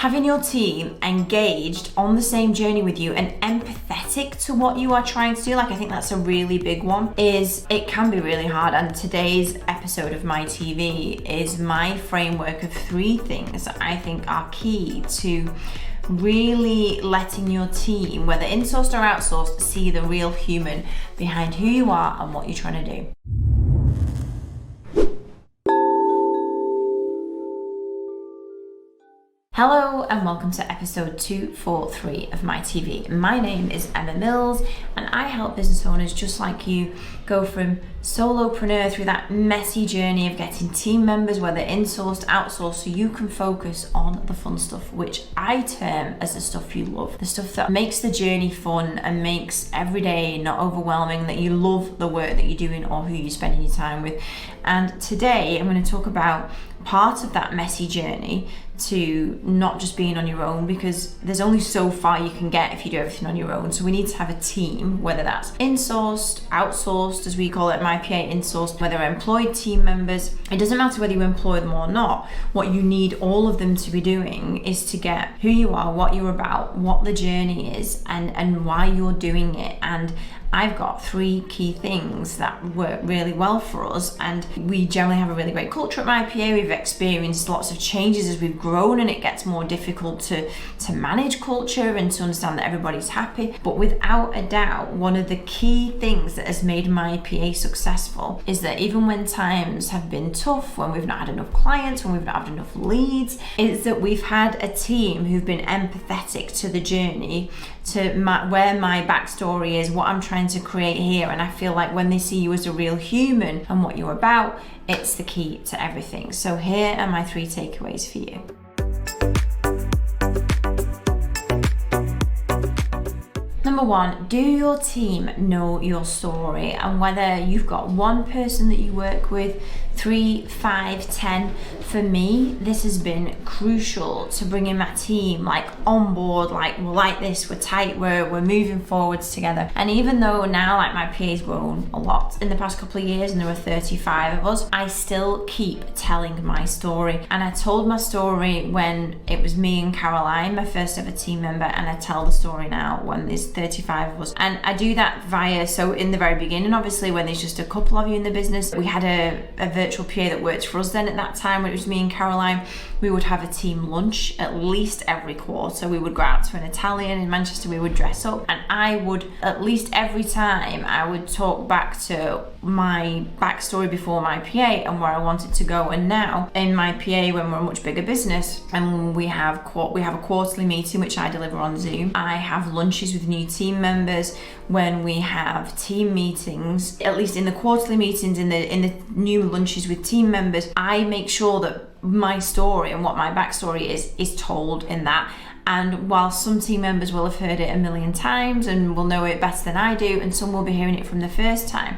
Having your team engaged on the same journey with you and empathetic to what you are trying to do, like I think that's a really big one, is it can be really hard. And today's episode of My TV is my framework of 3 things that I think are key to really letting your team, whether insourced or outsourced, see the real human behind who you are and what you're trying to do. Hello and welcome to episode 243 of My TV. My name is Emma Mills and I help business owners just like you go from solopreneur through that messy journey of getting team members, whether insourced, outsourced, so you can focus on the fun stuff, which I term as the stuff you love, the stuff that makes the journey fun and makes every day not overwhelming, that you love the work that you're doing or who you're spending your time with. And today I'm going to talk about part of that messy journey to not just being on your own, because there's only so far you can get if you do everything on your own. So we need to have a team, whether that's insourced, outsourced, as we call it, my PA insourced, whether employed team members. It doesn't matter whether you employ them or not. What you need all of them to be doing is to get who you are, what you're about, what the journey is, and why you're doing it. And I've got 3 key things that work really well for us, and we generally have a really great culture at my PA. We've experienced lots of changes as we've grown, and it gets more difficult to manage culture and to understand that everybody's happy. But without a doubt, one of the key things that has made my PA successful is that even when times have been tough, when we've not had enough clients, when we've not had enough leads, is that we've had a team who've been empathetic to the journey, to where my backstory is, what I'm trying to create here. And I feel like when they see you as a real human and what you're about, it's the key to everything. So here are my 3 takeaways for you. Number 1, do your team know your story? And whether you've got one person that you work with, 3, 5, 10, for me, this has been crucial to bringing my team on board, we're like this, we're tight, we're moving forwards together. And even though now my PA's grown a lot in the past couple of years and there are 35 of us, I still keep telling my story. And I told my story when it was me and Caroline, my first ever team member, and I tell the story now when there's 35 of us. And I do that so in the very beginning, obviously, when there's just a couple of you in the business, we had a virtual PA that worked for us then at that time, when it was me and Caroline. We would have a team lunch at least every quarter. We would go out to an Italian in Manchester, we would dress up, and I would, at least every time, I would talk back to my backstory before my PA and where I wanted to go. And now in my PA, when we're a much bigger business and we have a quarterly meeting which I deliver on Zoom, I have lunches with new team members. When we have team meetings, at least in the quarterly meetings, in the new lunches with team members, I make sure that my story and what my backstory is told in that. And while some team members will have heard it a million times and will know it better than I do, and some will be hearing it from the first time,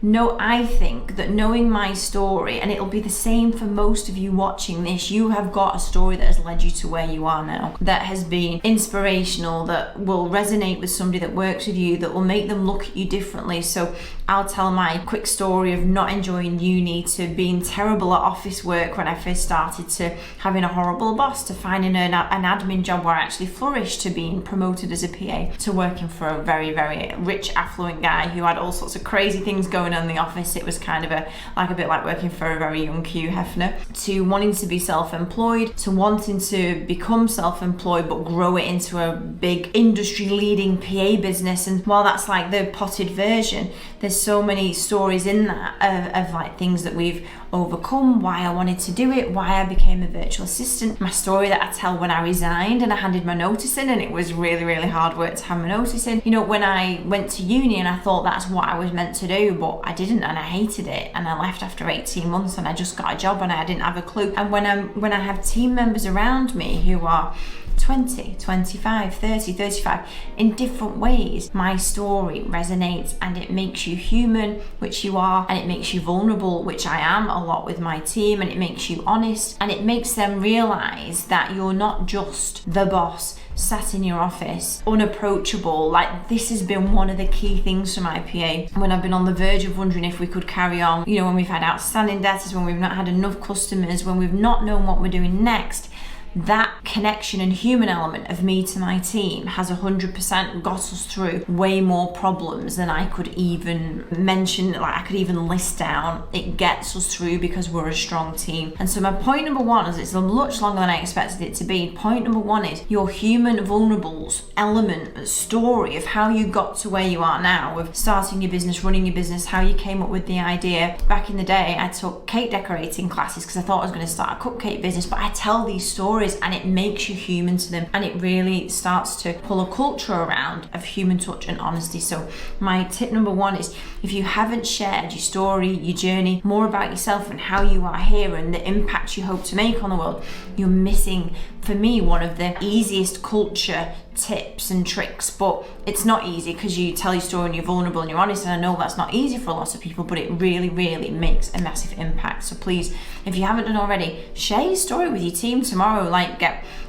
I think that knowing my story, and it'll be the same for most of you watching this, you have got a story that has led you to where you are now, that has been inspirational, that will resonate with somebody that works with you, that will make them look at you differently. So I'll tell my quick story of not enjoying uni, to being terrible at office work when I first started, to having a horrible boss, to finding an admin job where I actually flourished, to being promoted as a PA, to working for a very, very rich, affluent guy who had all sorts of crazy things going on in the office. It was kind of a bit like working for a very young Hugh Hefner, to wanting to be self-employed, to wanting to become self-employed but grow it into a big industry leading PA business. And while that's the potted version, there's so many stories in that of things that we've overcome, why I wanted to do it, why I became a virtual assistant, my story that I tell when I resigned and I handed my notice in, and it was really, really hard work to hand my notice in. When I went to uni and I thought that's what I was meant to do, but I didn't, and I hated it, and I left after 18 months and I just got a job and I didn't have a clue. And when I have team members around me who are 20, 25, 30, 35, in different ways, my story resonates and it makes you human, which you are, and it makes you vulnerable, which I am a lot with my team, and it makes you honest, and it makes them realize that you're not just the boss sat in your office, unapproachable. This has been one of the key things for my PA when I've been on the verge of wondering if we could carry on, when we've had outstanding debtors, when we've not had enough customers, when we've not known what we're doing next. that connection and human element of me to my team has 100% got us through way more problems than I could even mention, like I could even list down. It gets us through because we're a strong team. And so my point number one is, it's much longer than I expected it to be. Point number one is your human vulnerables element, story of how you got to where you are now, of starting your business, running your business, how you came up with the idea. Back in the day, I took cake decorating classes because I thought I was going to start a cupcake business, but I tell these stories and it makes you human to them, and it really starts to pull a culture around of human touch and honesty. So my tip number one is, if you haven't shared your story, your journey, more about yourself and how you are here and the impact you hope to make on the world, you're missing, for me, one of the easiest culture tips and tricks. But it's not easy because you tell your story and you're vulnerable and you're honest, and I know that's not easy for a lot of people, but it really, really makes a massive impact. So please, if you haven't done already, share your story with your team tomorrow. Like,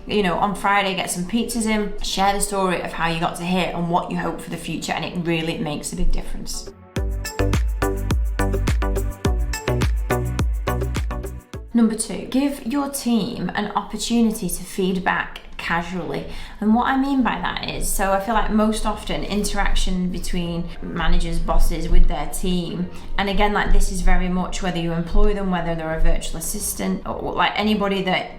on Friday, get some pizzas in, share the story of how you got to here and what you hope for the future, and it really makes a big difference. Number two, give your team an opportunity to feedback casually. And what I mean by that is, so I feel like most often interaction between managers, bosses with their team, and again, like this is very much whether you employ them, whether they're a virtual assistant, or like anybody that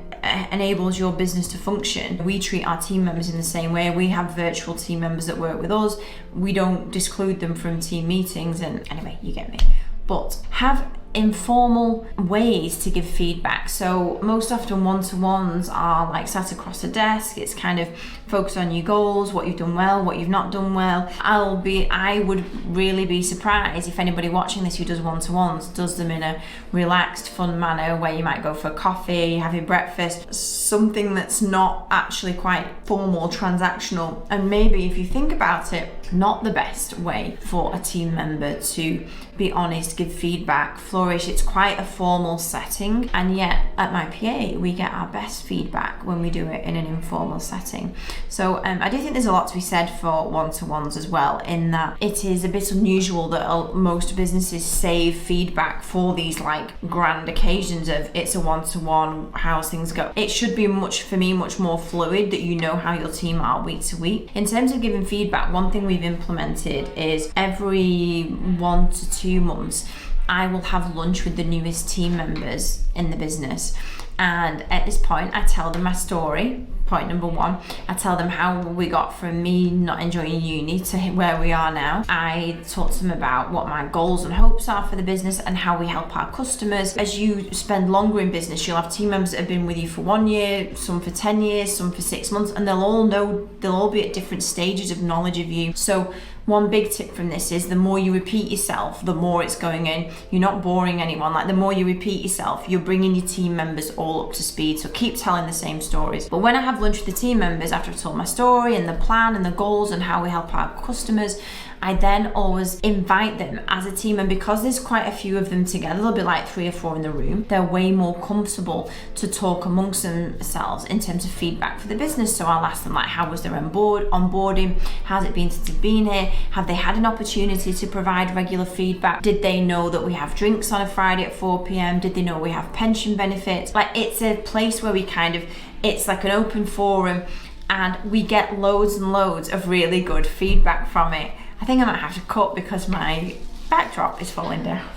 enables your business to function. We treat our team members in the same way. We have virtual team members that work with us. We don't disclude them from team meetings, and anyway, you get me. But have informal ways to give feedback. So most often one-to-ones are like sat across a desk. It's kind of focused on your goals, what you've done well, what you've not done well. I would really be surprised if anybody watching this who does one-to-ones does them in a relaxed, fun manner where you might go for a coffee, have your breakfast, something that's not actually quite formal, transactional. And maybe if you think about it, not the best way for a team member to be honest, give feedback, flourish. It's quite a formal setting, and yet at my PA we get our best feedback when we do it in an informal setting. So I do think there's a lot to be said for one-to-ones as well, in that it is a bit unusual that most businesses save feedback for these like grand occasions of it's a one-to-one, how's things go. It should be much more fluid, that you know how your team are week to week. In terms of giving feedback, one thing we've implemented is every 1 to 2 months I will have lunch with the newest team members in the business, and at this point I tell them my story. Point number one, I tell them how we got from me not enjoying uni to where we are now. I talk to them about what my goals and hopes are for the business and how we help our customers. As you spend longer in business, you'll have team members that have been with you for 1 year, some for 10 years, some for 6 months, and they'll all be at different stages of knowledge of you. So one big tip from this is, the more you repeat yourself, the more it's going in. You're not boring anyone. Like, the more you repeat yourself, you're bringing your team members all up to speed. So keep telling the same stories. But when I have lunch with the team members, after I've told my story and the plan and the goals and how we help our customers, I then always invite them as a team, and because there's quite a few of them together, there'll be like 3 or 4 in the room, they're way more comfortable to talk amongst themselves in terms of feedback for the business. So I'll ask them, like, how was their onboarding? How's it been since they've been here? Have they had an opportunity to provide regular feedback? Did they know that we have drinks on a Friday at 4 p.m? Did they know we have pension benefits? Like, it's a place where it's like an open forum, and we get loads and loads of really good feedback from it. I think I might have to cut because my backdrop is falling down.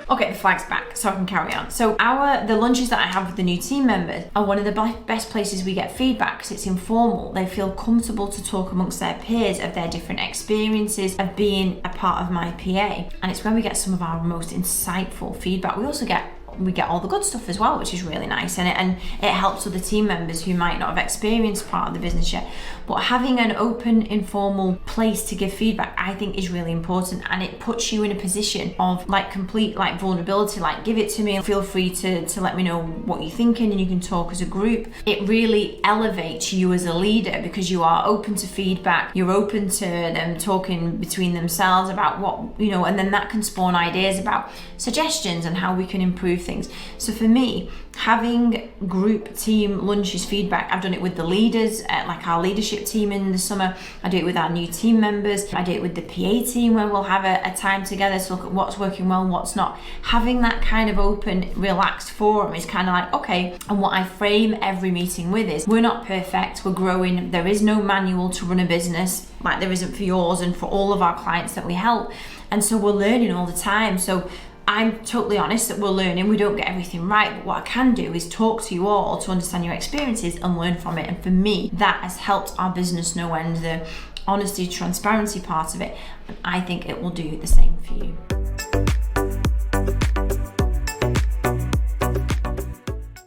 Okay, the flag's back, so I can carry on. So the lunches that I have with the new team members are one of the best places we get feedback, because it's informal. They feel comfortable to talk amongst their peers of their different experiences of being a part of my PA. And it's when we get some of our most insightful feedback. We also get all the good stuff as well, which is really nice, and it helps other team members who might not have experienced part of the business yet. But having an open, informal place to give feedback, I think, is really important, and it puts you in a position of like complete like vulnerability. Like, give it to me, feel free to let me know what you're thinking, and you can talk as a group. It really elevates you as a leader because you are open to feedback. You're open to them talking between themselves about what, and then that can spawn ideas about suggestions and how we can improve things. So for me, having group team lunches feedback, I've done it with the leaders, like our leadership team in the summer. I do it with our new team members. I do it with the PA team, where we'll have a time together to look at what's working well and what's not. Having that kind of open, relaxed forum is kind of like, okay, and what I frame every meeting with is, we're not perfect, we're growing. There is no manual to run a business like there isn't for yours and for all of our clients that we help. And so we're learning all the time. So I'm totally honest that we're learning. We don't get everything right, but what I can do is talk to you all to understand your experiences and learn from it. And for me, that has helped our business no end, the honesty, transparency part of it. And I think it will do the same for you.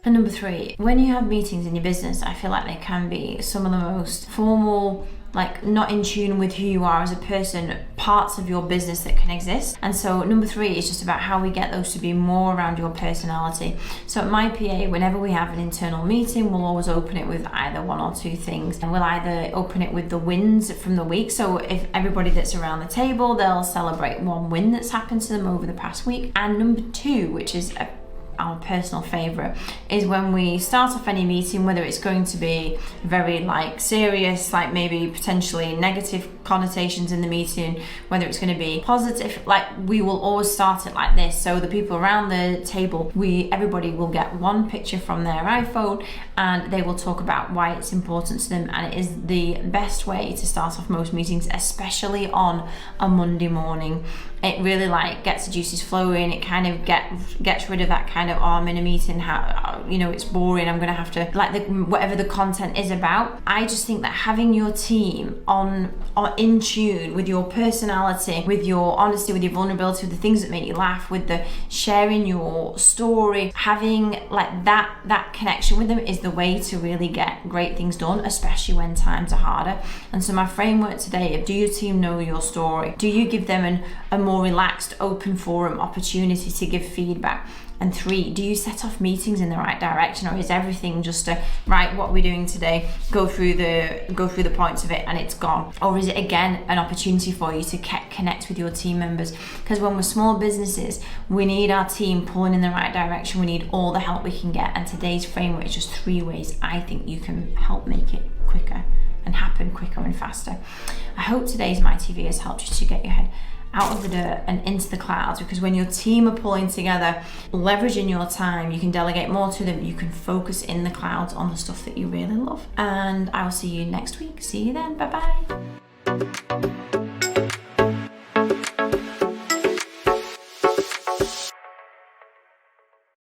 And number 3, when you have meetings in your business, I feel like they can be some of the most formal, like not in tune with who you are as a person, parts of your business that can exist. And so number 3 is just about how we get those to be more around your personality. So at my PA, whenever we have an internal meeting, we'll always open it with either 1 or 2 things. And we'll either open it with the wins from the week. So if everybody that's around the table, they'll celebrate 1 win that's happened to them over the past week. And number 2, which is our personal favorite, is when we start off any meeting, whether it's going to be very like serious, like maybe potentially negative connotations in the meeting, whether it's going to be positive, like we will always start it like this. So the people around the table, everybody will get 1 picture from their iPhone and they will talk about why it's important to them. And it is the best way to start off most meetings, especially on a Monday morning. It really like gets the juices flowing. It kind of gets rid of that kind of, oh, I'm in a meeting, how, you know, it's boring, I'm gonna have to, like, whatever the content is about. I just think that having your team in tune with your personality, with your honesty, with your vulnerability, with the things that make you laugh, with the sharing your story, having like that connection with them is the way to really get great things done, especially when times are harder. And so my framework today of, do your team know your story? Do you give them a more relaxed, open forum opportunity to give feedback? And 3, do you set off meetings in the right direction, or is everything just right, what we're doing today, go through the points of it and it's gone? Or is it again an opportunity for you to connect with your team members? Because when we're small businesses, we need our team pulling in the right direction. We need all the help we can get. And today's framework is just 3 ways I think you can help make it quicker and happen quicker and faster. I hope today's My TV has helped you to get your head out of the dirt and into the clouds, because when your team are pulling together, leveraging your time, you can delegate more to them, you can focus in the clouds on the stuff that you really love. And I will see you next week. See you then. Bye bye.